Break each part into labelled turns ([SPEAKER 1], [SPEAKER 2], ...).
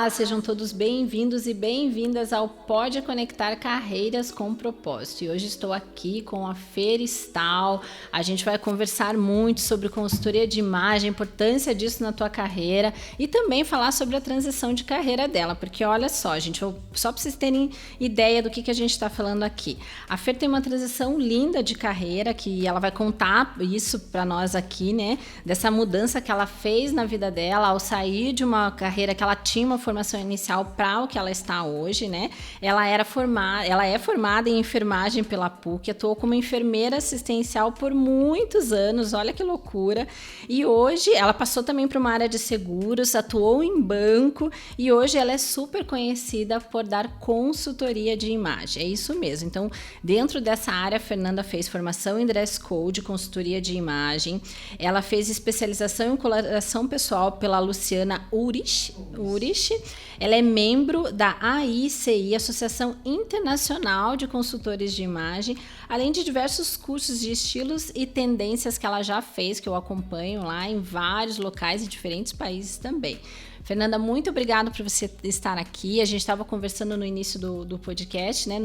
[SPEAKER 1] Olá, sejam todos bem-vindos e bem-vindas ao Pode Conectar Carreiras com Propósito. E hoje estou aqui com a Fer Stahl. A gente vai conversar muito sobre consultoria de imagem, a importância disso na tua carreira e também falar sobre a transição de carreira dela, porque olha só, gente, só para vocês terem ideia do que a gente está falando aqui. A Fer tem uma transição linda de carreira, que ela vai contar isso para nós aqui, né? Dessa mudança que ela fez na vida dela ao sair de uma carreira que ela tinha uma formação inicial para o que ela está hoje, né? Ela é formada em enfermagem pela PUC, atuou como enfermeira assistencial por muitos anos, olha que loucura. E hoje ela passou também para uma área de seguros, atuou em banco e hoje ela é super conhecida por dar consultoria de imagem. É isso mesmo. Então, dentro dessa área, a Fernanda fez formação em dress code, consultoria de imagem. Ela fez especialização em coloração pessoal pela Luciana Urich. Ela é membro da AICI, Associação Internacional de Consultores de Imagem, além de diversos cursos de estilos e tendências que ela já fez, que eu acompanho lá em vários locais e diferentes países também. Fernanda, muito obrigada por você estar aqui. A gente estava conversando no início do podcast, né?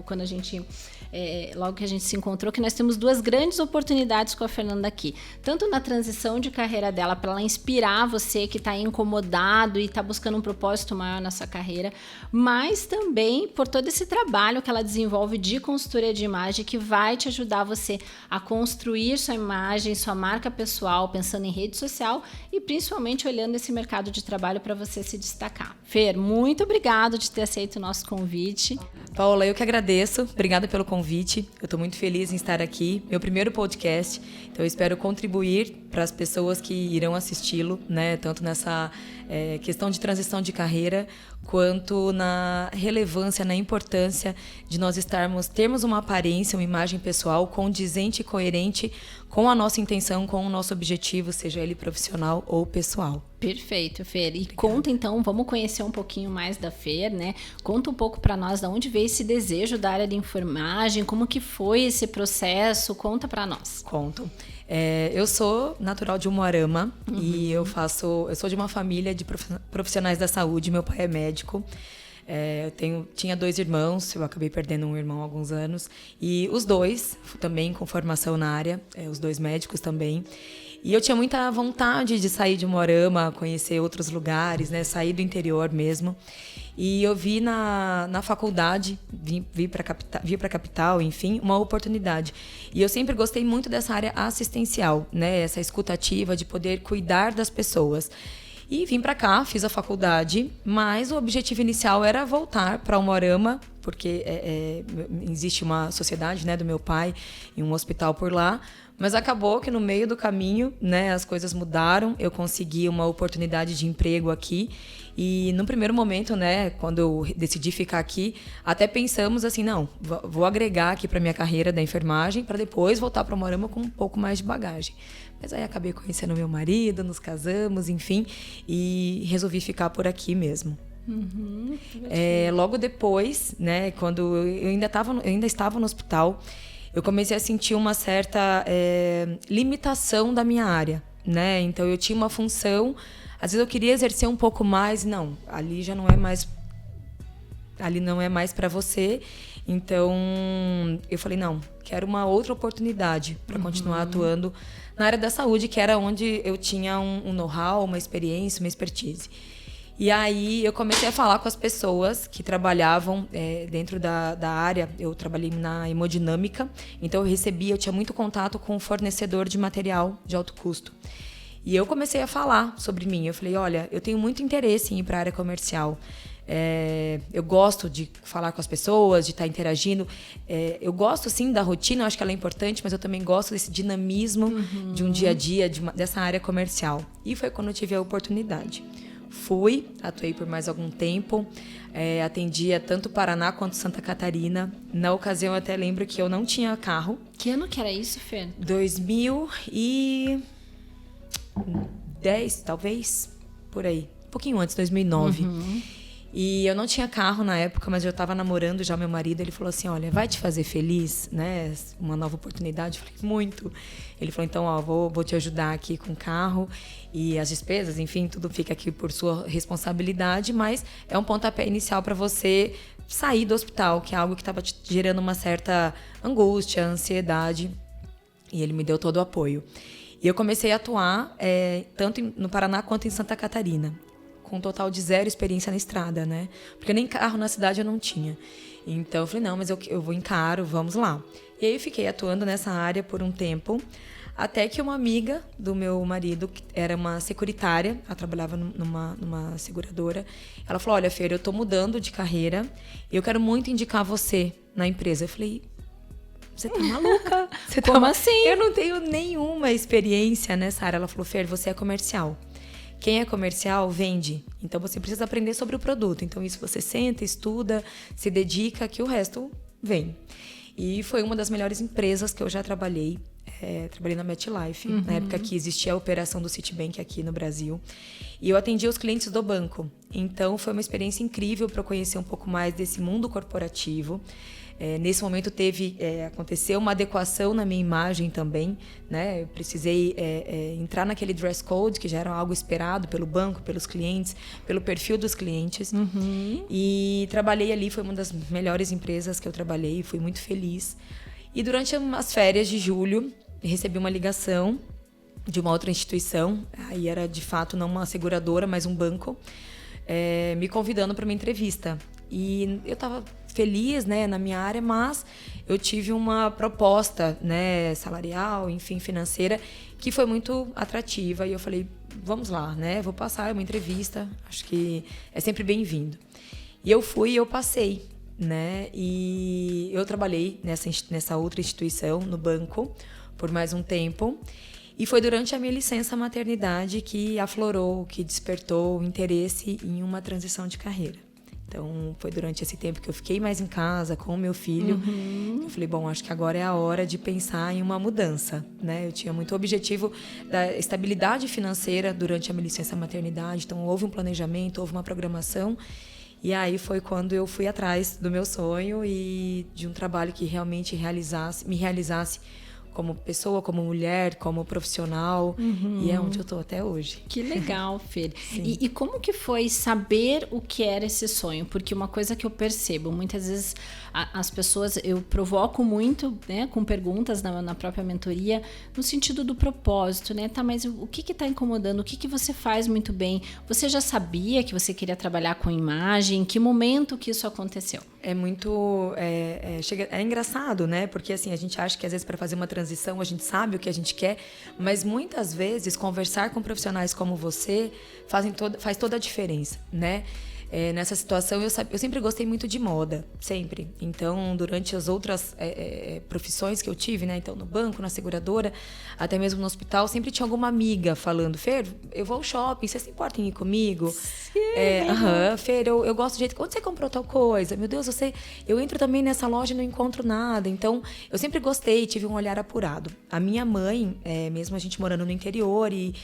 [SPEAKER 1] Quando a gente... logo que a gente se encontrou, que nós temos duas grandes oportunidades com a Fernanda aqui. Tanto na transição de carreira dela, para ela inspirar você que está incomodado e está buscando um propósito maior na sua carreira, mas também por todo esse trabalho que ela desenvolve de consultoria de imagem, que vai te ajudar você a construir sua imagem, sua marca pessoal, pensando em rede social e principalmente olhando esse mercado de trabalho para você se destacar. Fer, muito obrigado de ter aceito o nosso convite.
[SPEAKER 2] Paula, eu que agradeço. Obrigada pelo convite. Eu estou muito feliz em estar aqui. Meu primeiro podcast. Então, eu espero contribuir para as pessoas que irão assisti-lo, né? Tanto nessa questão de transição de carreira, quanto na relevância, na importância de nós termos uma aparência, uma imagem pessoal condizente e coerente com a nossa intenção, com o nosso objetivo, seja ele profissional ou pessoal.
[SPEAKER 1] Perfeito, Fer. E conta então, vamos conhecer um pouquinho mais da Fer, né? Conta um pouco para nós de onde veio esse desejo da área de enfermagem, como que foi esse processo, conta para nós.
[SPEAKER 2] Conto. Eu sou natural de Umuarama e eu sou de uma família de profissionais da saúde, meu pai é médico. Tinha 2 irmãos, eu acabei perdendo um irmão há alguns anos, e os 2 também com formação na área, os 2 médicos também. E eu tinha muita vontade de sair de Umuarama, conhecer outros lugares, né, sair do interior mesmo. E eu vi na faculdade, vi para a capital, enfim, uma oportunidade. E eu sempre gostei muito dessa área assistencial, né, essa escutativa de poder cuidar das pessoas. E vim para cá, fiz a faculdade, mas o objetivo inicial era voltar para Umuarama, porque existe uma sociedade, né, do meu pai e um hospital por lá. Mas acabou que no meio do caminho, né, as coisas mudaram, eu consegui uma oportunidade de emprego aqui. E no primeiro momento, né, quando eu decidi ficar aqui, até pensamos assim, não, vou agregar aqui para minha carreira da enfermagem para depois voltar para Umuarama com um pouco mais de bagagem. Mas aí acabei conhecendo meu marido, nos casamos, enfim, e resolvi ficar por aqui mesmo. Logo depois, né, quando eu ainda estava no hospital, eu comecei a sentir uma certa limitação da minha área, né? Então eu tinha uma função, às vezes eu queria exercer um pouco mais, não, ali não é mais para você. Então eu falei, não, quero uma outra oportunidade para continuar atuando na área da saúde, que era onde eu tinha um know-how, uma experiência, uma expertise. E aí eu comecei a falar com as pessoas que trabalhavam dentro da área. Eu trabalhei na hemodinâmica, então eu tinha muito contato com o fornecedor de material de alto custo. E eu comecei a falar sobre mim. Eu falei, olha, eu tenho muito interesse em ir para a área comercial. Eu gosto de falar com as pessoas, de estar interagindo. Eu gosto, sim, da rotina, eu acho que ela é importante, mas eu também gosto desse dinamismo de um dia a dia, dessa área comercial. E foi quando eu tive a oportunidade. Atuei por mais algum tempo, atendia tanto Paraná quanto Santa Catarina. Na ocasião, eu até lembro que eu não tinha carro.
[SPEAKER 1] Que ano que era isso, Fer?
[SPEAKER 2] 2010, talvez, por aí. Um pouquinho antes, 2009. E eu não tinha carro na época, mas eu estava namorando já meu marido. Ele falou assim, olha, vai te fazer feliz, né? Uma nova oportunidade. Eu falei, muito. Ele falou, então, ó, vou te ajudar aqui com o carro e as despesas, enfim, tudo fica aqui por sua responsabilidade, mas é um pontapé inicial para você sair do hospital, que é algo que estava te gerando uma certa angústia, ansiedade. E ele me deu todo o apoio. E eu comecei a atuar tanto no Paraná quanto em Santa Catarina, com um total de 0 experiência na estrada, né? Porque nem carro na cidade eu não tinha. Então eu falei, não, mas eu vou encaro, vamos lá. E aí eu fiquei atuando nessa área por um tempo, até que uma amiga do meu marido, que era uma securitária, ela trabalhava numa seguradora, ela falou, olha, Fer, eu tô mudando de carreira e eu quero muito indicar você na empresa. Eu falei, você tá maluca?
[SPEAKER 1] Como assim?
[SPEAKER 2] Eu não tenho nenhuma experiência nessa área. Ela falou, Fer, você é comercial. Quem é comercial, vende. Então, você precisa aprender sobre o produto. Então, isso você senta, estuda, se dedica, que o resto vem. E foi uma das melhores empresas que eu já trabalhei. Trabalhei na MetLife, na época que existia a operação do Citibank aqui no Brasil. E eu atendia os clientes do banco. Então, foi uma experiência incrível para eu conhecer um pouco mais desse mundo corporativo. Nesse momento aconteceu uma adequação na minha imagem também, né? Eu precisei entrar naquele dress code, que já era algo esperado pelo banco, pelos clientes, pelo perfil dos clientes. E trabalhei ali, foi uma das melhores empresas que eu trabalhei, fui muito feliz. E durante as férias de julho, recebi uma ligação de uma outra instituição, aí era de fato não uma seguradora, mas um banco, me convidando para uma entrevista. E eu estava feliz, né, na minha área, mas eu tive uma proposta, né, salarial, enfim, financeira, que foi muito atrativa. E eu falei, vamos lá, né, vou passar uma entrevista, acho que é sempre bem-vindo. E eu fui e eu passei, né, e eu trabalhei nessa outra instituição, no banco, por mais um tempo. E foi durante a minha licença maternidade que aflorou, que despertou o interesse em uma transição de carreira. Então, foi durante esse tempo que eu fiquei mais em casa com o meu filho. Eu falei, bom, acho que agora é a hora de pensar em uma mudança, né? Eu tinha muito objetivo da estabilidade financeira durante a minha licença maternidade. Então, houve um planejamento, houve uma programação. E aí foi quando eu fui atrás do meu sonho e de um trabalho que realmente me realizasse como pessoa, como mulher, como profissional. E é onde eu tô até hoje.
[SPEAKER 1] Que legal, Fer. E como que foi saber o que era esse sonho? Porque uma coisa que eu percebo, muitas vezes as pessoas, eu provoco muito, né, com perguntas na própria mentoria, no sentido do propósito, né? Tá, mas o que tá incomodando? O que você faz muito bem? Você já sabia que você queria trabalhar com imagem? Em que momento que isso aconteceu?
[SPEAKER 2] É muito... É engraçado, né? Porque assim, a gente acha que às vezes para fazer uma transição a gente sabe o que a gente quer, mas muitas vezes conversar com profissionais como você faz toda a diferença, né? Nessa situação, eu sempre gostei muito de moda, sempre. Então, durante as outras profissões que eu tive, né? Então, no banco, na seguradora, até mesmo no hospital, sempre tinha alguma amiga falando, Fer, eu vou ao shopping, você se importa em ir comigo? Sim. Fer, eu gosto do jeito... Onde você comprou tal coisa? Meu Deus, eu entro também nessa loja e não encontro nada. Então, eu sempre gostei, tive um olhar apurado. A minha mãe, mesmo a gente morando no interior e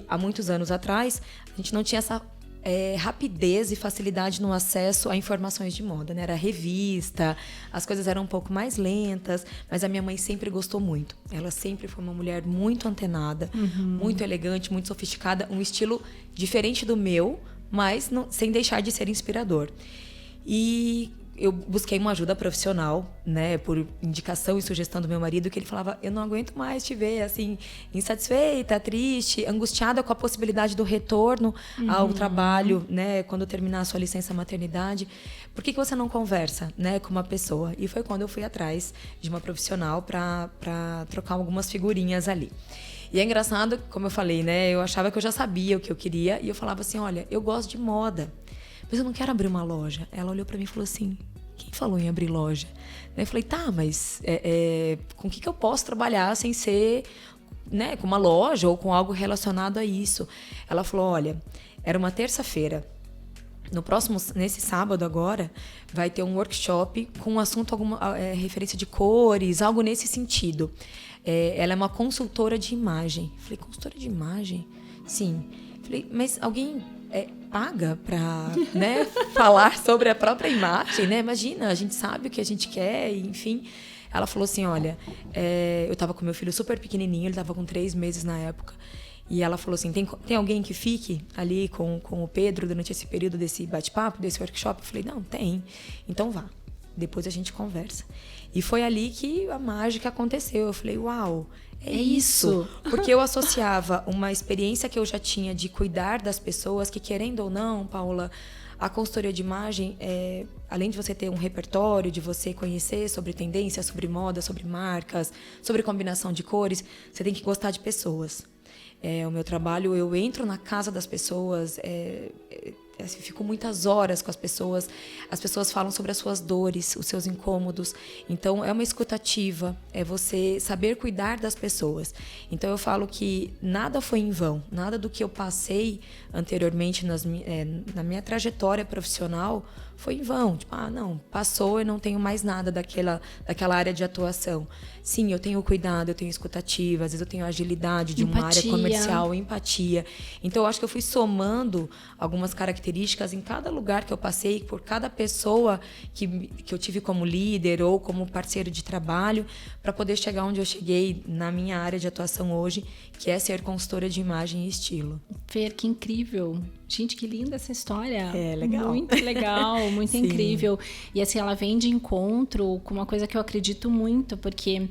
[SPEAKER 2] há muitos anos atrás, a gente não tinha essa... rapidez e facilidade no acesso a informações de moda, né? Era revista, as coisas eram um pouco mais lentas, mas a minha mãe sempre gostou muito. Ela sempre foi uma mulher muito antenada, muito elegante, muito sofisticada, um estilo diferente do meu, mas sem deixar de ser inspirador. E eu busquei uma ajuda profissional, né, por indicação e sugestão do meu marido, que ele falava, eu não aguento mais te ver assim, insatisfeita, triste, angustiada com a possibilidade do retorno ao trabalho, né, quando terminar a sua licença maternidade. Por que você não conversa, né, com uma pessoa? E foi quando eu fui atrás de uma profissional para trocar algumas figurinhas ali. E é engraçado, como eu falei, né, eu achava que eu já sabia o que eu queria e eu falava assim, olha, eu gosto de moda, mas eu não quero abrir uma loja. Ela olhou pra mim e falou assim, quem falou em abrir loja? Eu falei, tá, mas com o que eu posso trabalhar sem ser, né, com uma loja ou com algo relacionado a isso? Ela falou, olha, era uma terça-feira. Nesse sábado agora, vai ter um workshop com um assunto, alguma referência de cores, algo nesse sentido. Ela é uma consultora de imagem. Eu falei, consultora de imagem? Sim. Eu falei, mas alguém paga para, né, falar sobre a própria imagem, né? Imagina, a gente sabe o que a gente quer, enfim. Ela falou assim, olha, eu estava com meu filho super pequenininho, ele estava com 3 meses na época, e ela falou assim, tem alguém que fique ali com o Pedro durante esse período desse bate-papo, desse workshop? Eu falei, não, tem, então vá, depois a gente conversa. E foi ali que a mágica aconteceu. Eu falei, uau, é isso. Porque eu associava uma experiência que eu já tinha de cuidar das pessoas, que querendo ou não, Paula, a consultoria de imagem, além de você ter um repertório, de você conhecer sobre tendências, sobre moda, sobre marcas, sobre combinação de cores, você tem que gostar de pessoas. O meu trabalho, eu entro na casa das pessoas, fico muitas horas com as pessoas falam sobre as suas dores, os seus incômodos, então é uma escutativa, é você saber cuidar das pessoas. Então eu falo que nada foi em vão, nada do que eu passei anteriormente na minha trajetória profissional foi em vão, tipo, não, passou, eu não tenho mais nada daquela área de atuação. Sim, eu tenho cuidado, eu tenho escutativa, às vezes eu tenho agilidade de uma área comercial, empatia. Então eu acho que eu fui somando algumas características em cada lugar que eu passei, por cada pessoa que eu tive como líder ou como parceiro de trabalho, para poder chegar onde eu cheguei na minha área de atuação hoje, que é ser consultora de imagem e estilo.
[SPEAKER 1] Fer, que incrível! Gente, que linda essa história.
[SPEAKER 2] Legal.
[SPEAKER 1] Muito legal, muito incrível. E assim, ela vem de encontro com uma coisa que eu acredito muito, porque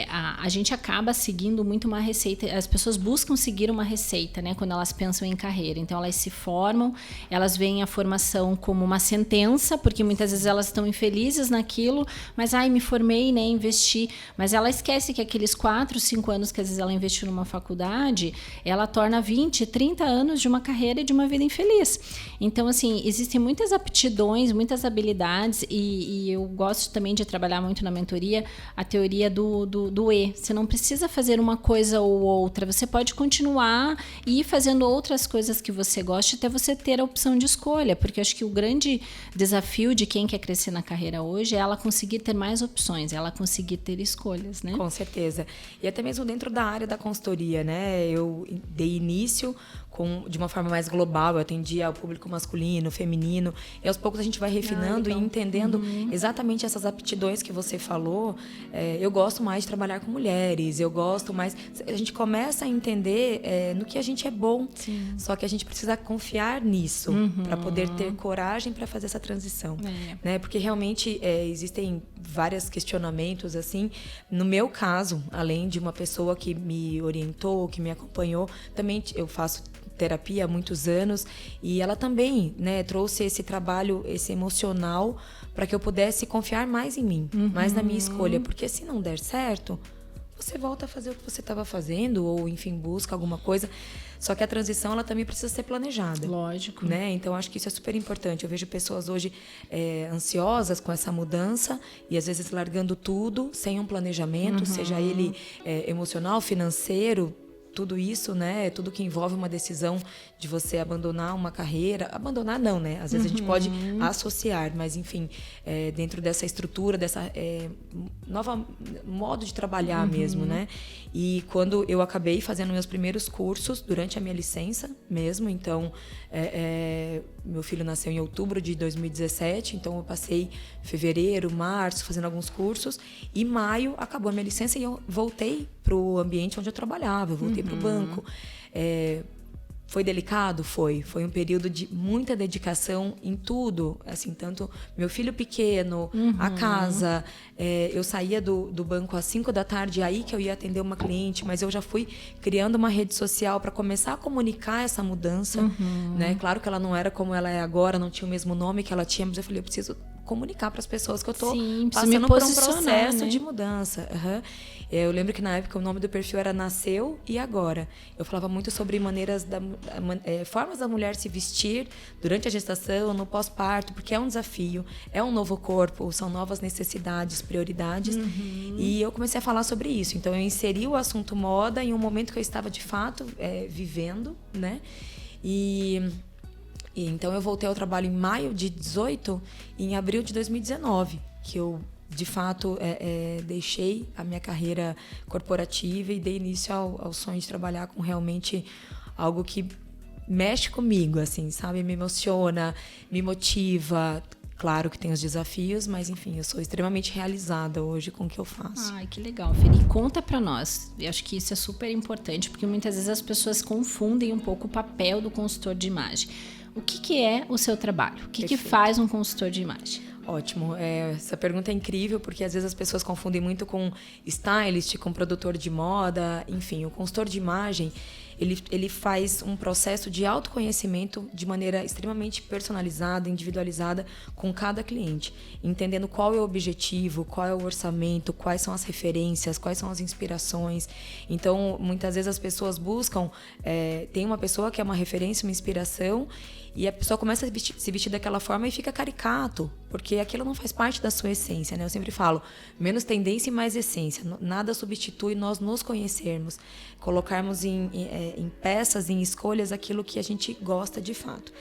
[SPEAKER 1] a gente acaba seguindo muito uma receita. As pessoas buscam seguir uma receita, né? Quando elas pensam em carreira. Então, elas se formam, elas veem a formação como uma sentença, porque muitas vezes elas estão infelizes naquilo, mas, me formei, né? Investi. Mas ela esquece que aqueles 4, 5 anos que às vezes ela investiu numa faculdade, ela torna 20, 30 anos de uma carreira e de uma vida infeliz. Então, assim, existem muitas aptidões, muitas habilidades e eu gosto também de trabalhar muito na mentoria a teoria do E. Você não precisa fazer uma coisa ou outra, você pode continuar e ir fazendo outras coisas que você gosta até você ter a opção de escolha, porque eu acho que o grande desafio de quem quer crescer na carreira hoje é ela conseguir ter mais opções, ela conseguir ter escolhas, né?
[SPEAKER 2] Com certeza. E até mesmo dentro da área da consultoria, né? Eu dei início de uma forma mais global, eu atendia ao público masculino, feminino, e aos poucos a gente vai refinando e entendendo exatamente essas aptidões que você falou. Eu gosto mais de trabalhar com mulheres, eu gosto mais... A gente começa a entender no que a gente é bom, só que a gente precisa confiar nisso para poder ter coragem para fazer essa transição. Né? Porque realmente existem vários questionamentos, assim. No meu caso, além de uma pessoa que me orientou, que me acompanhou, também eu faço terapia há muitos anos e ela também, né, trouxe esse trabalho, esse emocional, para que eu pudesse confiar mais em mim, mais na minha escolha, porque se não der certo, você volta a fazer o que você estava fazendo ou, enfim, busca alguma coisa. Só que a transição, ela também precisa ser planejada.
[SPEAKER 1] Lógico.
[SPEAKER 2] Né? Então, acho que isso é super importante. Eu vejo pessoas hoje ansiosas com essa mudança e, às vezes, largando tudo sem um planejamento, seja ele emocional, financeiro, tudo isso, né? Tudo que envolve uma decisão de você abandonar uma carreira. Abandonar não, né? Às vezes a gente pode associar, mas enfim, dentro dessa estrutura, dessa nova modo de trabalhar mesmo, né? E quando eu acabei fazendo meus primeiros cursos, durante a minha licença mesmo, então meu filho nasceu em outubro de 2017, então eu passei fevereiro, março fazendo alguns cursos, e maio acabou a minha licença e eu voltei para o ambiente onde eu trabalhava, eu voltei para o banco. Foi delicado? Foi um período de muita dedicação em tudo, assim, tanto meu filho pequeno, a casa, eu saía do banco às 5 da tarde, aí que eu ia atender uma cliente, mas eu já fui criando uma rede social para começar a comunicar essa mudança, né? Claro que ela não era como ela é agora, não tinha o mesmo nome que ela tinha, mas eu falei, eu preciso comunicar para as pessoas que eu estou passando por um processo, né, de mudança. Eu lembro que na época o nome do perfil era Nasceu e Agora. Eu falava muito sobre formas da mulher se vestir durante a gestação, no pós-parto, porque é um desafio, é um novo corpo, são novas necessidades, prioridades. E eu comecei a falar sobre isso. Então eu inseri o assunto moda em um momento que eu estava de fato vivendo, né? E então eu voltei ao trabalho em maio de 18 e em abril de 2019, que eu de fato deixei a minha carreira corporativa e dei início ao sonho de trabalhar com realmente algo que mexe comigo, assim, sabe? Me emociona, me motiva. Claro que tem os desafios, mas enfim, eu sou extremamente realizada hoje com o que eu faço.
[SPEAKER 1] Ai, que legal, Feli. Conta pra nós. Eu acho que isso é super importante, porque muitas vezes as pessoas confundem um pouco o papel do consultor de imagem. O que é o seu trabalho? O que faz um consultor de imagem?
[SPEAKER 2] Ótimo. Essa pergunta é incrível, porque às vezes as pessoas confundem muito com stylist, com produtor de moda. Enfim, o consultor de imagem, ele faz um processo de autoconhecimento de maneira extremamente personalizada, individualizada com cada cliente, entendendo qual é o objetivo, qual é o orçamento, quais são as referências, quais são as inspirações. Então, muitas vezes as pessoas buscam, tem uma pessoa que é uma referência, uma inspiração, e a pessoa começa a se vestir daquela forma e fica caricato, porque aquilo não faz parte da sua essência, né? Eu sempre falo, menos tendência e mais essência. Nada substitui nós nos conhecermos, colocarmos em peças, em escolhas, aquilo que a gente gosta de fato.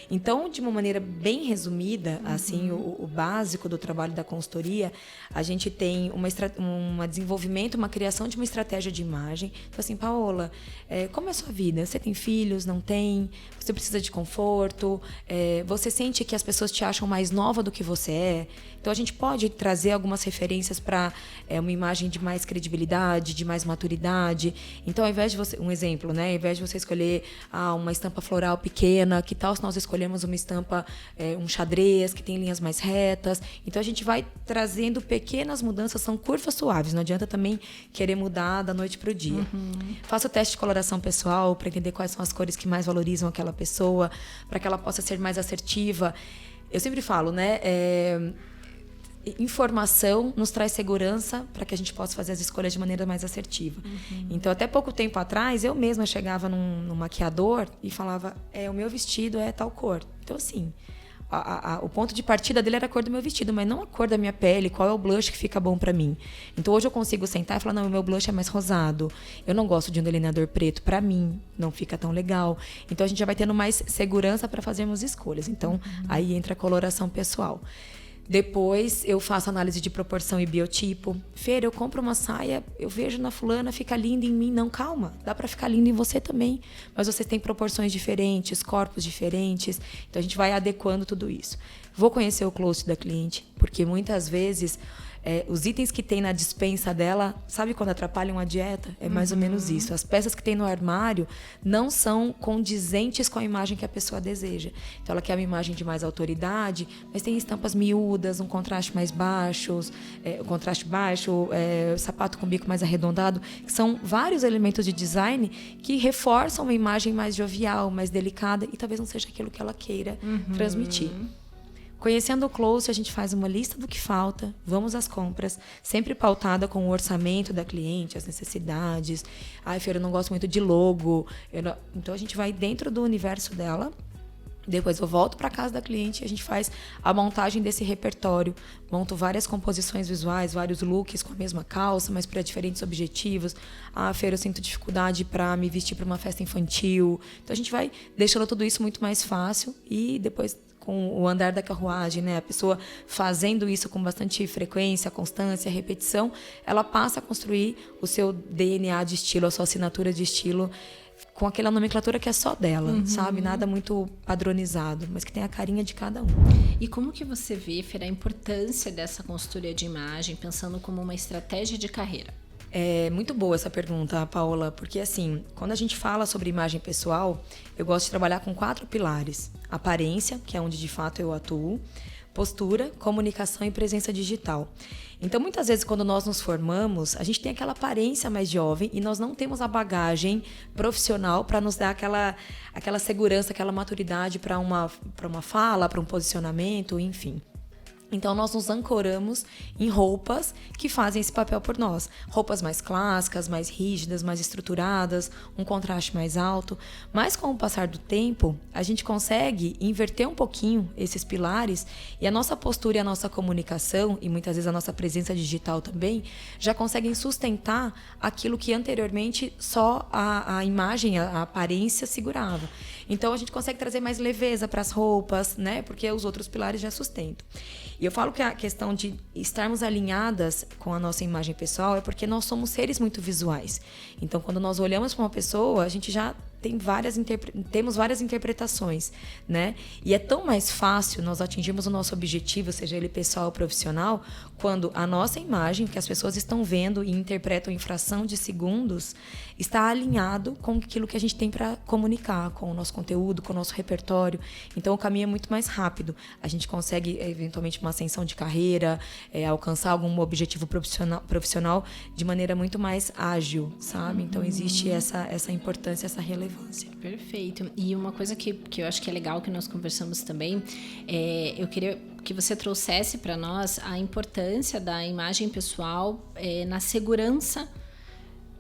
[SPEAKER 2] Então, de uma maneira bem resumida, assim, o básico do trabalho da consultoria, a gente tem um desenvolvimento, uma criação de uma estratégia de imagem. Então, assim, Paola, como é a sua vida? Você tem filhos? Não tem? Você precisa de conforto? Você sente que as pessoas te acham mais nova do que você é? Então, a gente pode trazer algumas referências para uma imagem de mais credibilidade, de mais maturidade. Então, ao invés de você... Um exemplo, né? Ao invés de você escolher uma estampa floral pequena, que tal se nós escolhermos uma estampa, um xadrez, que tem linhas mais retas? Então, a gente vai trazendo pequenas mudanças, são curvas suaves. Não adianta também querer mudar da noite para o dia. Faça o teste de coloração pessoal para entender quais são as cores que mais valorizam aquela pessoa, para que ela possa ser mais assertiva. Eu sempre falo, né? Informação nos traz segurança para que a gente possa fazer as escolhas de maneira mais assertiva. Então, até pouco tempo atrás, eu mesma chegava num maquiador e falava, o meu vestido é tal cor. Então, assim, o ponto de partida dele era a cor do meu vestido, mas não a cor da minha pele, qual é o blush que fica bom para mim. Então, hoje eu consigo sentar e falar, não, o meu blush é mais rosado, eu não gosto de um delineador preto, para mim não fica tão legal. Então, a gente já vai tendo mais segurança para fazermos escolhas. Então, aí entra a coloração pessoal. Depois eu faço análise de proporção e biotipo. Fer, eu compro uma saia, eu vejo na fulana, fica linda em mim. Não, calma, dá para ficar linda em você também. Mas vocês têm proporções diferentes, corpos diferentes. Então a gente vai adequando tudo isso. Vou conhecer o closet da cliente, porque muitas vezes os itens que tem na despensa dela, sabe quando atrapalham a dieta? É mais ou menos isso. As peças que tem no armário não são condizentes com a imagem que a pessoa deseja. Então ela quer uma imagem de mais autoridade, mas tem estampas miúdas, um contraste mais baixo, sapato com bico mais arredondado, que são vários elementos de design que reforçam uma imagem mais jovial, mais delicada, e talvez não seja aquilo que ela queira transmitir. Conhecendo o closet, a gente faz uma lista do que falta, vamos às compras, sempre pautada com o orçamento da cliente, as necessidades. Ai, Fer, eu não gosto muito de logo. Então, a gente vai dentro do universo dela. Depois eu volto para casa da cliente e a gente faz a montagem desse repertório. Monto várias composições visuais, vários looks com a mesma calça, mas para diferentes objetivos. Ah, Fer, eu sinto dificuldade para me vestir para uma festa infantil. Então, a gente vai deixando tudo isso muito mais fácil e depois, com o andar da carruagem, né? A pessoa fazendo isso com bastante frequência, constância, repetição, ela passa a construir o seu DNA de estilo, a sua assinatura de estilo, com aquela nomenclatura que é só dela, sabe? Nada muito padronizado, mas que tem a carinha de cada um.
[SPEAKER 1] E como que você vê, Fer, a importância dessa consultoria de imagem, pensando como uma estratégia de carreira?
[SPEAKER 2] É muito boa essa pergunta, Paola, porque assim, quando a gente fala sobre imagem pessoal, eu gosto de trabalhar com 4 pilares. Aparência, que é onde de fato eu atuo, postura, comunicação e presença digital. Então, muitas vezes, quando nós nos formamos, a gente tem aquela aparência mais jovem e nós não temos a bagagem profissional para nos dar aquela segurança, aquela maturidade para uma fala, para um posicionamento, enfim. Então, nós nos ancoramos em roupas que fazem esse papel por nós. Roupas mais clássicas, mais rígidas, mais estruturadas, um contraste mais alto. Mas, com o passar do tempo, a gente consegue inverter um pouquinho esses pilares e a nossa postura e a nossa comunicação, e muitas vezes a nossa presença digital também, já conseguem sustentar aquilo que anteriormente só a imagem, a aparência segurava. Então, a gente consegue trazer mais leveza para as roupas, né? Porque os outros pilares já sustentam. E eu falo que a questão de estarmos alinhadas com a nossa imagem pessoal é porque nós somos seres muito visuais. Então, quando nós olhamos para uma pessoa, a gente já temos várias interpretações, né? E é tão mais fácil nós atingirmos o nosso objetivo, seja ele pessoal ou profissional, quando a nossa imagem, que as pessoas estão vendo e interpretam em fração de segundos, está alinhado com aquilo que a gente tem para comunicar, com o nosso conteúdo, com o nosso repertório. Então, o caminho é muito mais rápido. A gente consegue, eventualmente, uma ascensão de carreira, alcançar algum objetivo profissional de maneira muito mais ágil, sabe? Então, existe essa importância, essa relevância.
[SPEAKER 1] Perfeito. E uma coisa que eu acho que é legal que nós conversamos também, eu queria que você trouxesse para nós a importância da imagem pessoal na segurança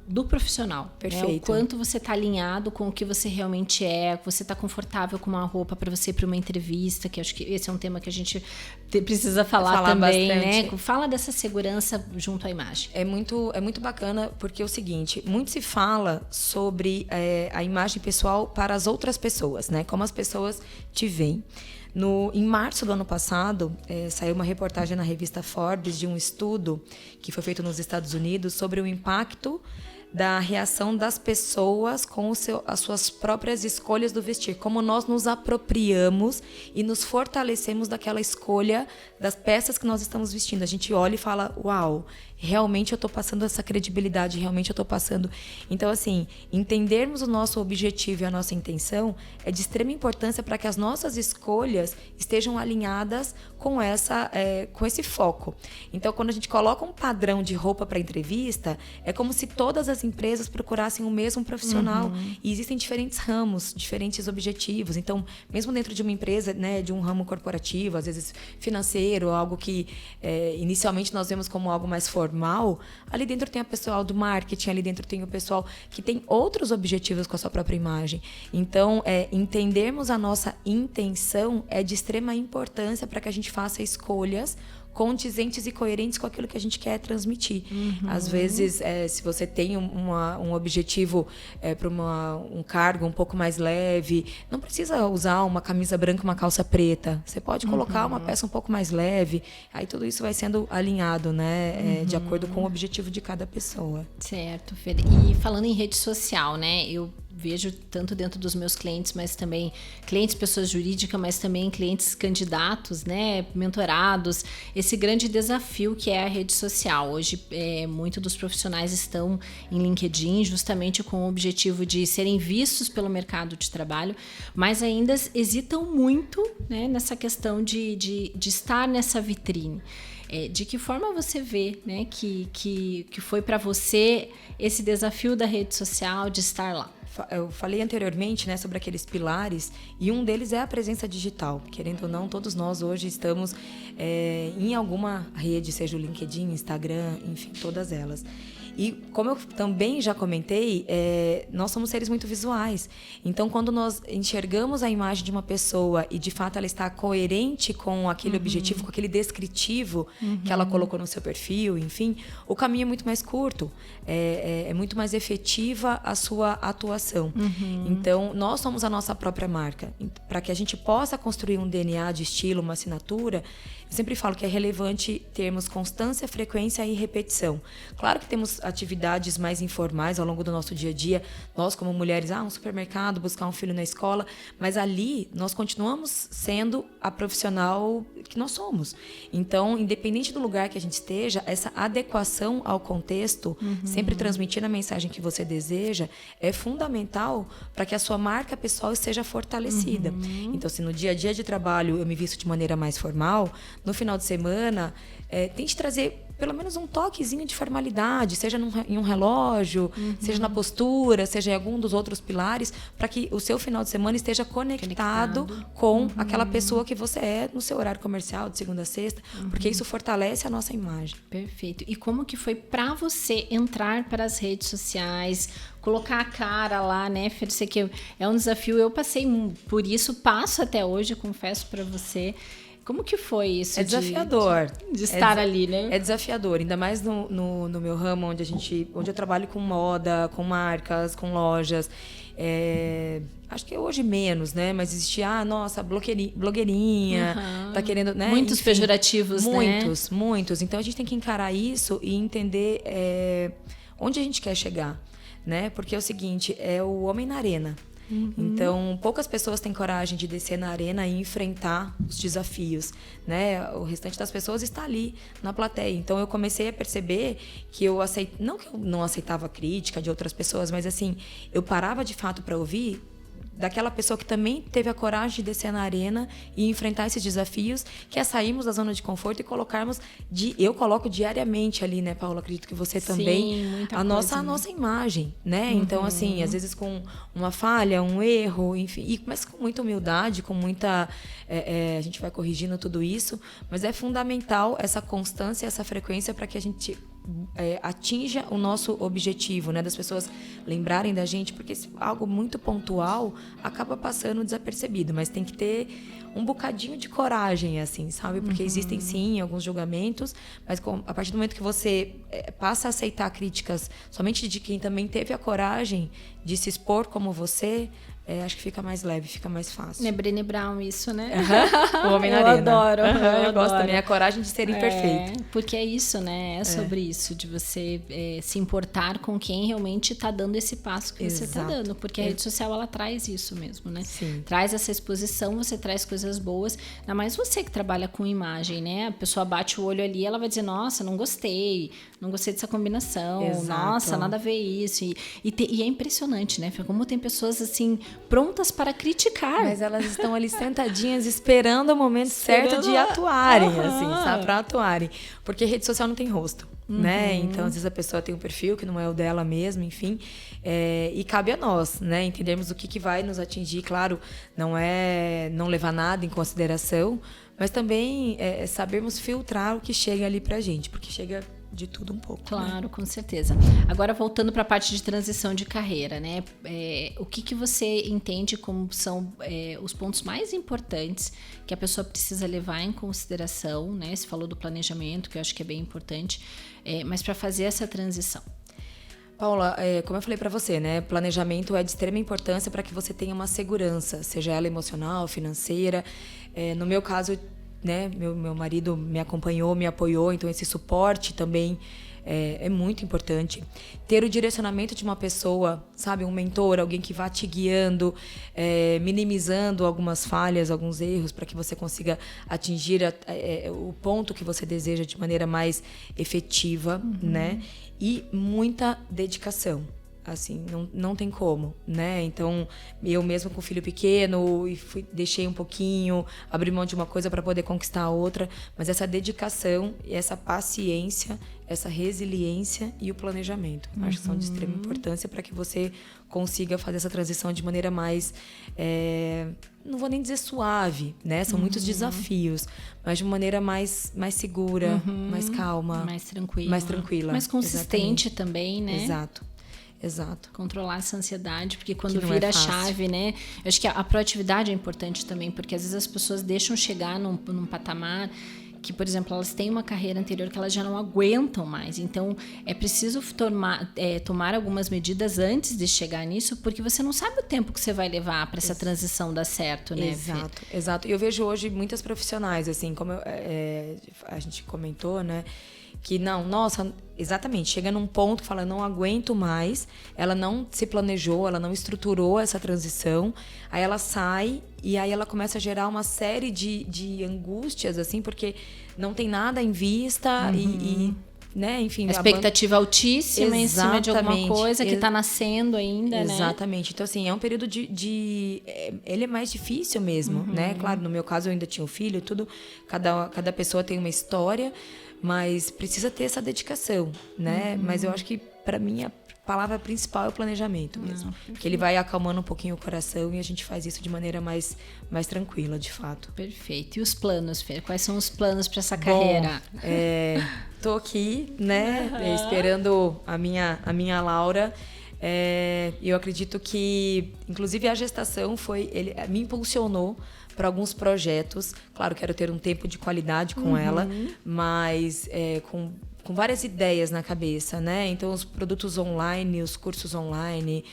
[SPEAKER 1] do profissional.
[SPEAKER 2] Perfeito.
[SPEAKER 1] Né? O quanto você está alinhado com o que você realmente é, você está confortável com uma roupa para você ir para uma entrevista, que acho que esse é um tema que a gente precisa falar também, bastante. Né? Fala dessa segurança junto à imagem.
[SPEAKER 2] É muito bacana, porque é o seguinte, muito se fala sobre a imagem pessoal para as outras pessoas, né? Como as pessoas te veem. Em março do ano passado, saiu uma reportagem na revista Forbes de um estudo que foi feito nos Estados Unidos sobre o impacto da reação das pessoas com as suas próprias escolhas do vestir. Como nós nos apropriamos e nos fortalecemos daquela escolha das peças que nós estamos vestindo. A gente olha e fala, uau, realmente eu estou passando essa credibilidade, realmente eu estou passando. Então, assim, entendermos o nosso objetivo e a nossa intenção é de extrema importância para que as nossas escolhas estejam alinhadas com esse foco. Então, quando a gente coloca um padrão de roupa para entrevista, é como se todas as empresas procurassem o mesmo profissional. E existem diferentes ramos, diferentes objetivos. Então, mesmo dentro de uma empresa, né, de um ramo corporativo, às vezes financeiro, algo que inicialmente nós vemos como algo mais formal, ali dentro tem o pessoal do marketing, ali dentro tem o pessoal que tem outros objetivos com a sua própria imagem. Então, entendermos a nossa intenção é de extrema importância para que a gente faça escolhas condizentes e coerentes com aquilo que a gente quer transmitir. Às vezes, se você tem um objetivo para um cargo um pouco mais leve, não precisa usar uma camisa branca e uma calça preta. Você pode colocar uma peça um pouco mais leve, aí tudo isso vai sendo alinhado, né, de acordo com o objetivo de cada pessoa.
[SPEAKER 1] Certo, Fer. E falando em rede social, né, eu vejo tanto dentro dos meus clientes, mas também clientes, pessoas jurídicas, mas também clientes candidatos, né, mentorados, esse grande desafio que é a rede social. Hoje, muitos dos profissionais estão em LinkedIn justamente com o objetivo de serem vistos pelo mercado de trabalho, mas ainda hesitam muito, né, nessa questão de estar nessa vitrine. De que forma você vê, né, que foi para você esse desafio da rede social de estar lá?
[SPEAKER 2] Eu falei anteriormente, né, sobre aqueles pilares, e um deles é a presença digital. Querendo ou não, todos nós hoje estamos em alguma rede, seja o LinkedIn, Instagram, enfim, todas elas. E como eu também já comentei, nós somos seres muito visuais. Então, quando nós enxergamos a imagem de uma pessoa e, de fato, ela está coerente com aquele objetivo, com aquele descritivo que ela colocou no seu perfil, enfim, o caminho é muito mais curto. É muito mais efetiva a sua atuação. Então, nós somos a nossa própria marca. Para que a gente possa construir um DNA de estilo, uma assinatura, eu sempre falo que é relevante termos constância, frequência e repetição. Claro que temos atividades mais informais ao longo do nosso dia a dia. Nós, como mulheres, um supermercado, buscar um filho na escola, mas ali nós continuamos sendo a profissional que nós somos. Então, independente do lugar que a gente esteja, essa adequação ao contexto, sempre transmitindo a mensagem que você deseja, é fundamental para que a sua marca pessoal seja fortalecida. Então, se no dia a dia de trabalho eu me visto de maneira mais formal, no final de semana, tente trazer pelo menos um toquezinho de formalidade, seja em um relógio, seja na postura, seja em algum dos outros pilares, para que o seu final de semana esteja conectado com aquela pessoa que você é no seu horário comercial, de segunda a sexta, porque isso fortalece a nossa imagem.
[SPEAKER 1] Perfeito. E como que foi para você entrar para as redes sociais, colocar a cara lá, né, Fer? Sei que é um desafio, eu passei por isso, passo até hoje, confesso para você. Como que foi isso?
[SPEAKER 2] É desafiador.
[SPEAKER 1] De estar ali, né?
[SPEAKER 2] É desafiador, ainda mais no meu ramo, onde eu trabalho com moda, com marcas, com lojas. Acho que hoje menos, né? Mas existia, nossa, blogueirinha, tá querendo, né?
[SPEAKER 1] Muitos pejorativos,
[SPEAKER 2] muitos, né? Muitos. Então a gente tem que encarar isso e entender onde a gente quer chegar, né? Porque é o seguinte, é o homem na arena. Então, poucas pessoas têm coragem de descer na arena e enfrentar os desafios, né? O restante das pessoas está ali na plateia. Então, eu comecei a perceber que não que eu não aceitava a crítica de outras pessoas, mas assim, eu parava de fato para ouvir daquela pessoa que também teve a coragem de descer na arena e enfrentar esses desafios, que é sairmos da zona de conforto e colocarmos eu coloco diariamente ali, né, Paula? Acredito que você também.
[SPEAKER 1] Sim,
[SPEAKER 2] a nossa imagem, né? Então, assim, às vezes com uma falha, um erro, enfim, mas com muita humildade, com muita... a gente vai corrigindo tudo isso, mas é fundamental essa constância, essa frequência para que a gente atinja o nosso objetivo, né? Das pessoas lembrarem da gente, porque algo muito pontual acaba passando desapercebido, mas tem que ter um bocadinho de coragem, assim, sabe? Porque existem, sim, alguns julgamentos, mas a partir do momento que você passa a aceitar críticas somente de quem também teve a coragem de se expor como você, acho que fica mais leve, fica mais fácil.
[SPEAKER 1] É Brené Brown isso, né?
[SPEAKER 2] O Homem na Arena.
[SPEAKER 1] Adoro.
[SPEAKER 2] Eu gosto também, a coragem de ser imperfeito.
[SPEAKER 1] Porque é isso, né? É sobre isso, de você se importar com quem realmente está dando esse passo que você está dando. Porque a rede social, ela traz isso mesmo, né?
[SPEAKER 2] Sim.
[SPEAKER 1] Traz essa exposição, você traz coisas boas. Ainda mais você que trabalha com imagem, né? A pessoa bate o olho ali, ela vai dizer, nossa, não gostei dessa combinação.
[SPEAKER 2] Exato.
[SPEAKER 1] Nossa, nada a ver isso. E é impressionante, né? Como tem pessoas, assim, prontas para criticar.
[SPEAKER 2] Mas elas estão ali sentadinhas esperando o momento certo de atuarem, assim, sabe? Para atuarem. Porque rede social não tem rosto, né? Então, às vezes a pessoa tem um perfil que não é o dela mesmo, enfim. E cabe a nós, né? Entendermos o que vai nos atingir. Claro, não é não levar nada em consideração, mas também sabermos filtrar o que chega ali pra gente, porque chega de tudo um pouco.
[SPEAKER 1] Claro,
[SPEAKER 2] né?
[SPEAKER 1] Com certeza. Agora, voltando para a parte de transição de carreira, né? O que você entende como são os pontos mais importantes que a pessoa precisa levar em consideração, né? Você falou do planejamento, que eu acho que é bem importante, mas para fazer essa transição.
[SPEAKER 2] Paula, como eu falei para você, né? Planejamento é de extrema importância para que você tenha uma segurança, seja ela emocional, financeira. No meu caso, né, meu marido me acompanhou, me apoiou, então esse suporte também é muito importante. Ter o direcionamento de uma pessoa, sabe, um mentor, alguém que vá te guiando, minimizando algumas falhas, alguns erros, para que você consiga atingir o ponto que você deseja de maneira mais efetiva, né? E muita dedicação. Assim, não tem como, né? Então, eu mesmo com o filho pequeno, deixei um pouquinho, abri mão de uma coisa para poder conquistar a outra, mas essa dedicação, essa paciência, essa resiliência e o planejamento, acho que são de extrema importância para que você consiga fazer essa transição de maneira mais, não vou nem dizer suave, né? São muitos desafios, mas de maneira mais segura, mais calma,
[SPEAKER 1] mais tranquila, mais consistente. Exatamente. Também, né?
[SPEAKER 2] Exato.
[SPEAKER 1] Controlar essa ansiedade, porque quando vira a chave, né? Eu acho que a proatividade é importante também, porque às vezes as pessoas deixam chegar num patamar que, por exemplo, elas têm uma carreira anterior que elas já não aguentam mais. Então, é preciso tomar algumas medidas antes de chegar nisso, porque você não sabe o tempo que você vai levar para essa transição dar certo, né?
[SPEAKER 2] Exato. E eu vejo hoje muitas profissionais, assim, como a gente comentou, né? Que exatamente, chega num ponto que fala, não aguento mais, ela não se planejou, ela não estruturou essa transição, aí ela sai e aí ela começa a gerar uma série de angústias, assim, porque não tem nada em vista né, enfim...
[SPEAKER 1] A expectativa altíssima em cima de alguma coisa que está nascendo ainda, né?
[SPEAKER 2] Exatamente. Então, assim, é um período ele é mais difícil mesmo, né? Claro, no meu caso, eu ainda tinha um filho, tudo, cada pessoa tem uma história, mas precisa ter essa dedicação, né? Mas eu acho que, para mim, a palavra principal é o planejamento mesmo. Que ele vai acalmando um pouquinho o coração e a gente faz isso de maneira mais tranquila, de fato.
[SPEAKER 1] Perfeito. E os planos, Fer? Quais são os planos para essa carreira?
[SPEAKER 2] Tô aqui, né? Esperando a minha Laura. Eu acredito que, inclusive, a gestação me impulsionou para alguns projetos. Claro, quero ter um tempo de qualidade com ela, mas com com várias ideias na cabeça, né? Então, os produtos online, os cursos online,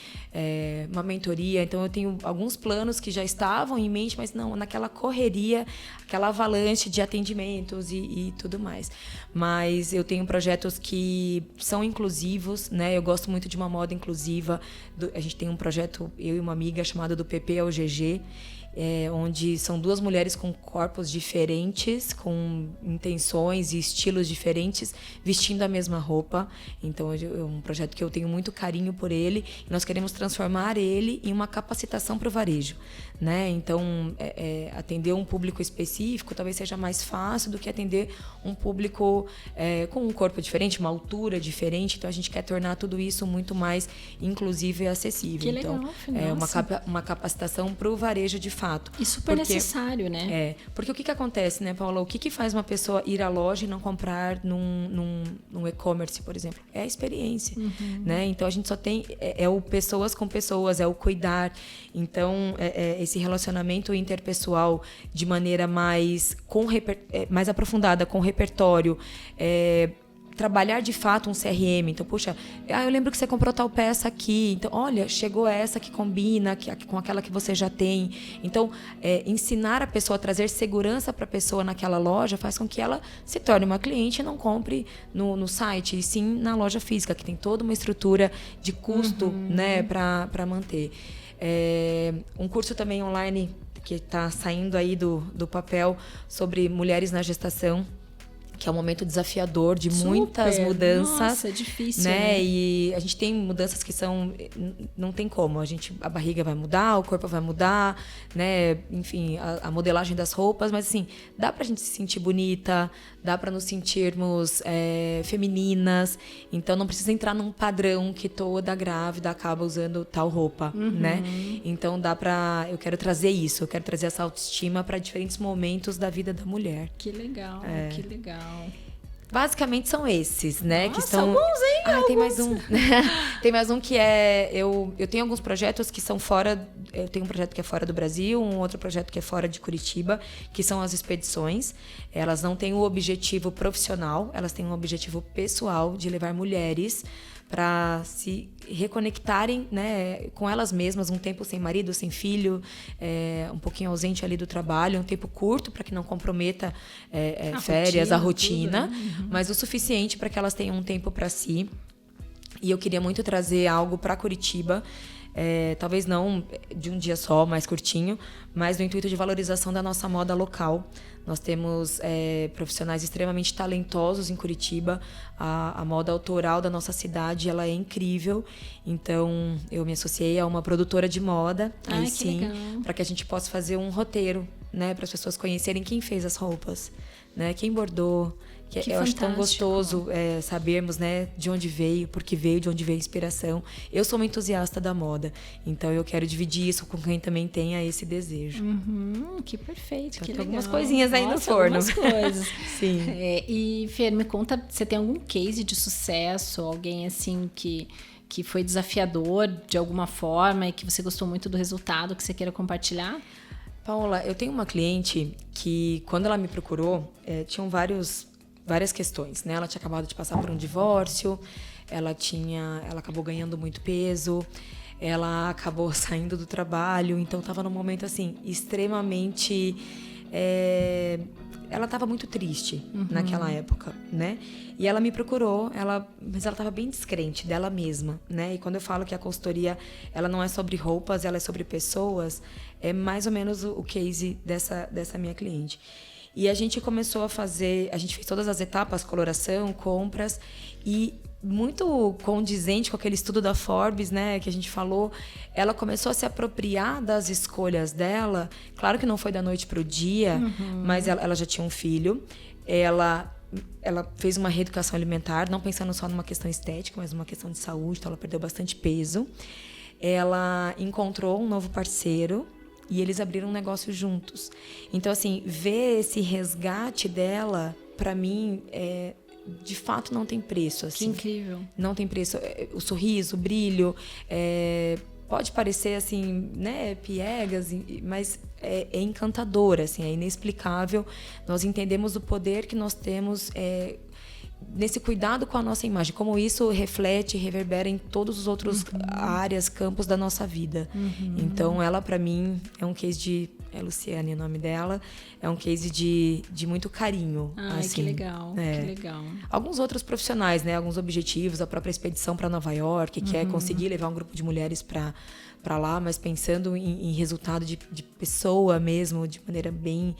[SPEAKER 2] uma mentoria. Então, eu tenho alguns planos que já estavam em mente, mas não, naquela correria, aquela avalanche de atendimentos e tudo mais. Mas eu tenho projetos que são inclusivos, né? Eu gosto muito de uma moda inclusiva. A gente tem um projeto, eu e uma amiga, chamado do PP ao GG, onde são duas mulheres com corpos diferentes, com intenções e estilos diferentes, vestindo a mesma roupa. Então, é um projeto que eu tenho muito carinho por ele, e nós queremos transformar ele em uma capacitação para o varejo, né? Então, atender um público específico talvez seja mais fácil do que atender um público com um corpo diferente, uma altura diferente. Então, a gente quer tornar tudo isso muito mais inclusivo e acessível.
[SPEAKER 1] Que legal,
[SPEAKER 2] então, uma capacitação para o varejo de fato.
[SPEAKER 1] E super necessário, né?
[SPEAKER 2] Porque o que acontece, né, Paula? O que faz uma pessoa ir à loja e não comprar num e-commerce, por exemplo? É a experiência, né? Então, a gente só tem... o pessoas com pessoas, é o cuidar. Então, esse relacionamento interpessoal de maneira mais aprofundada, com repertório, trabalhar de fato um CRM. Então, puxa, eu lembro que você comprou tal peça aqui. Então, olha, chegou essa que combina com aquela que você já tem. Então, ensinar a pessoa a trazer segurança para a pessoa naquela loja faz com que ela se torne uma cliente e não compre no site, e sim na loja física, que tem toda uma estrutura de custo, né, para manter. Um curso também online que está saindo aí do papel sobre mulheres na gestação, que é um momento desafiador de muitas mudanças.
[SPEAKER 1] Nossa, é difícil,
[SPEAKER 2] né? E a gente tem mudanças que não tem como. A barriga vai mudar, o corpo vai mudar, né? Enfim, a modelagem das roupas. Mas, assim, dá pra gente se sentir bonita, dá pra nos sentirmos femininas. Então, não precisa entrar num padrão que toda grávida acaba usando tal roupa, né? Então, eu quero trazer isso. Eu quero trazer essa autoestima para diferentes momentos da vida da mulher.
[SPEAKER 1] Que legal, que legal.
[SPEAKER 2] Basicamente são esses, né?
[SPEAKER 1] Nossa,
[SPEAKER 2] que estão...
[SPEAKER 1] alguns, hein?
[SPEAKER 2] Tem mais um. Tem mais um que eu tenho alguns projetos que são fora... Eu tenho um projeto que é fora do Brasil, um outro projeto que é fora de Curitiba, que são as expedições. Elas não têm o objetivo profissional, elas têm um objetivo pessoal de levar mulheres para se reconectarem, né, com elas mesmas, um tempo sem marido, sem filho, um pouquinho ausente ali do trabalho, um tempo curto para que não comprometa férias, a rotina, tudo, né? Mas o suficiente para que elas tenham um tempo para si. E eu queria muito trazer algo para Curitiba, talvez não de um dia só, mais curtinho, mas no intuito de valorização da nossa moda local. Nós temos profissionais extremamente talentosos em Curitiba. A moda autoral da nossa cidade, ela é incrível. Então, eu me associei a uma produtora de moda, para que a gente possa fazer um roteiro, né, para as pessoas conhecerem quem fez as roupas, né, quem bordou. Eu acho tão gostoso sabermos, né, de onde veio, por que veio, de onde veio a inspiração. Eu sou uma entusiasta da moda, então eu quero dividir isso com quem também tenha esse desejo.
[SPEAKER 1] Que perfeito,
[SPEAKER 2] então,
[SPEAKER 1] que
[SPEAKER 2] tem
[SPEAKER 1] legal.
[SPEAKER 2] Algumas coisinhas aí no forno.
[SPEAKER 1] Algumas coisas.
[SPEAKER 2] Sim.
[SPEAKER 1] E, Fer, me conta, você tem algum case de sucesso, alguém assim que foi desafiador de alguma forma e que você gostou muito do resultado, que você queira compartilhar?
[SPEAKER 2] Paula, eu tenho uma cliente que, quando ela me procurou, tinham várias questões, né? Ela tinha acabado de passar por um divórcio, ela acabou ganhando muito peso, ela acabou saindo do trabalho, então estava num momento assim extremamente ela estava muito triste naquela época, né? E ela me procurou, mas ela estava bem descrente dela mesma, né? E quando eu falo que a consultoria ela não é sobre roupas, ela é sobre pessoas, é mais ou menos o case dessa minha cliente. E a gente começou a gente fez todas as etapas, coloração, compras, e muito condizente com aquele estudo da Forbes, né, que a gente falou, ela começou a se apropriar das escolhas dela. Claro que não foi da noite para o dia, mas ela já tinha um filho. Ela fez uma reeducação alimentar, não pensando só numa questão estética, mas numa questão de saúde, então ela perdeu bastante peso. Ela encontrou um novo parceiro, e eles abriram um negócio juntos. Então, assim, ver esse resgate dela, pra mim, de fato não tem preço. Assim.
[SPEAKER 1] Que incrível.
[SPEAKER 2] Não tem preço. O sorriso, o brilho, pode parecer, assim, né, piegas, mas é encantador, assim, é inexplicável. Nós entendemos o poder que nós temos nesse cuidado com a nossa imagem, como isso reflete e reverbera em todos os outros áreas, campos da nossa vida. Então, ela, para mim, é um case de... É Luciane o nome dela. É um case de muito carinho.
[SPEAKER 1] Ai,
[SPEAKER 2] assim,
[SPEAKER 1] que legal, que legal.
[SPEAKER 2] Alguns outros profissionais, né? Alguns objetivos. A própria expedição para Nova York, que é conseguir levar um grupo de mulheres para lá, mas pensando em resultado de pessoa mesmo, de maneira bem...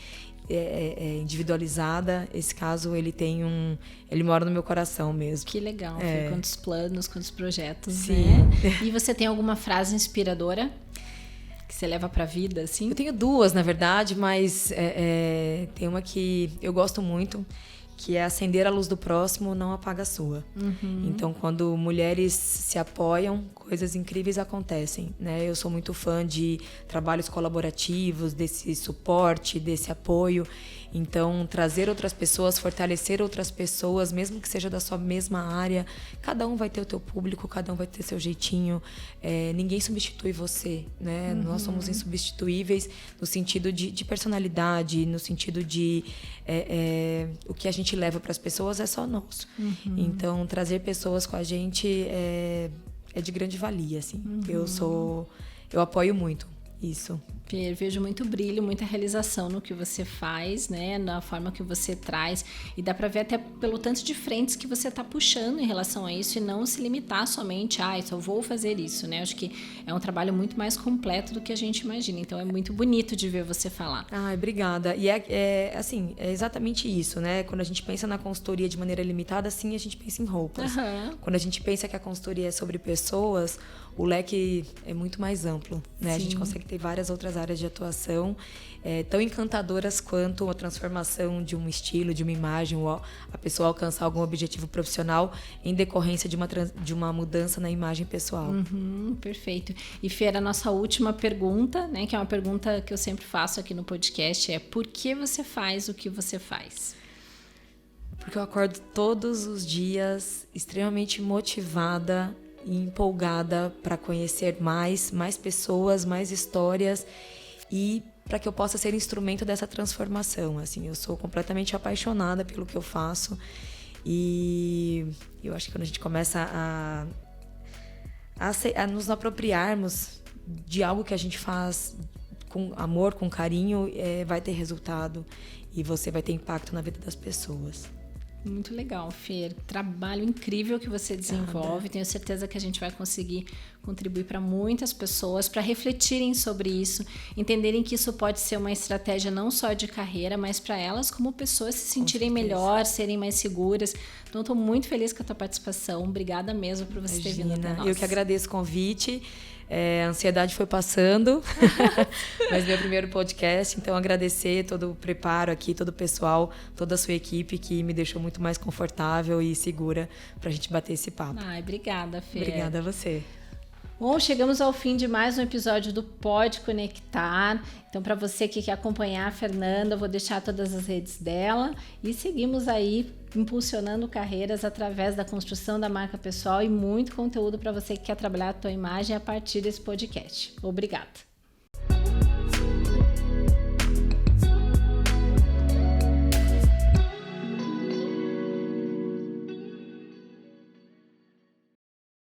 [SPEAKER 2] individualizada. Esse caso, ele mora no meu coração mesmo.
[SPEAKER 1] Que legal, Fê. Quantos planos, quantos projetos,
[SPEAKER 2] Sim.
[SPEAKER 1] né? E você tem alguma frase inspiradora que você leva pra vida, assim?
[SPEAKER 2] Eu tenho duas, na verdade, mas tem uma que eu gosto muito, que é acender a luz do próximo, não apaga a sua. Então, quando mulheres se apoiam, coisas incríveis acontecem, né? Eu sou muito fã de trabalhos colaborativos, desse suporte, desse apoio. Então, trazer outras pessoas, fortalecer outras pessoas, mesmo que seja da sua mesma área, cada um vai ter o teu público, cada um vai ter seu jeitinho. Ninguém substitui você, né? Nós somos insubstituíveis no sentido de personalidade, no sentido de o que a gente leva para as pessoas é só nosso. Então, trazer pessoas com a gente é de grande valia, assim. Eu apoio muito isso.
[SPEAKER 1] Vejo muito brilho, muita realização no que você faz, né? Na forma que você traz. E dá pra ver até pelo tanto de frentes que você tá puxando em relação a isso e não se limitar somente a, só vou fazer isso, né? Acho que é um trabalho muito mais completo do que a gente imagina. Então é muito bonito de ver você falar.
[SPEAKER 2] Ai, obrigada. E assim, é exatamente isso, né? Quando a gente pensa na consultoria de maneira limitada, sim, a gente pensa em roupas. Quando a gente pensa que a consultoria é sobre pessoas, o leque é muito mais amplo, né? A gente consegue ter várias outras áreas de atuação tão encantadoras quanto a transformação de um estilo, de uma imagem, ou a pessoa alcançar algum objetivo profissional em decorrência de uma mudança na imagem pessoal.
[SPEAKER 1] Perfeito. E Fê, a nossa última pergunta, né, que é uma pergunta que eu sempre faço aqui no podcast, é: por que você faz o que você faz?
[SPEAKER 2] Porque eu acordo todos os dias extremamente motivada e empolgada para conhecer mais pessoas, mais histórias e para que eu possa ser instrumento dessa transformação. Assim, eu sou completamente apaixonada pelo que eu faço e eu acho que quando a gente começa a nos apropriarmos de algo que a gente faz com amor, com carinho, vai ter resultado e você vai ter impacto na vida das pessoas.
[SPEAKER 1] Muito legal, Fer. Trabalho incrível que você desenvolve. Tenho certeza que a gente vai conseguir contribuir para muitas pessoas, para refletirem sobre isso, entenderem que isso pode ser uma estratégia não só de carreira, mas para elas como pessoas se sentirem melhor, serem mais seguras. Então, estou muito feliz com a tua participação. Obrigada mesmo por você ter vindo até nós.
[SPEAKER 2] Eu que agradeço o convite. A ansiedade foi passando, mas meu primeiro podcast, então agradecer todo o preparo aqui, todo o pessoal, toda a sua equipe que me deixou muito mais confortável e segura pra gente bater esse papo.
[SPEAKER 1] Ai, obrigada, Fê.
[SPEAKER 2] Obrigada a você.
[SPEAKER 1] Bom, chegamos ao fim de mais um episódio do Pode Conectar. Então, para você que quer acompanhar a Fernanda, eu vou deixar todas as redes dela e seguimos aí impulsionando carreiras através da construção da marca pessoal e muito conteúdo para você que quer trabalhar a tua imagem a partir desse podcast. Obrigada.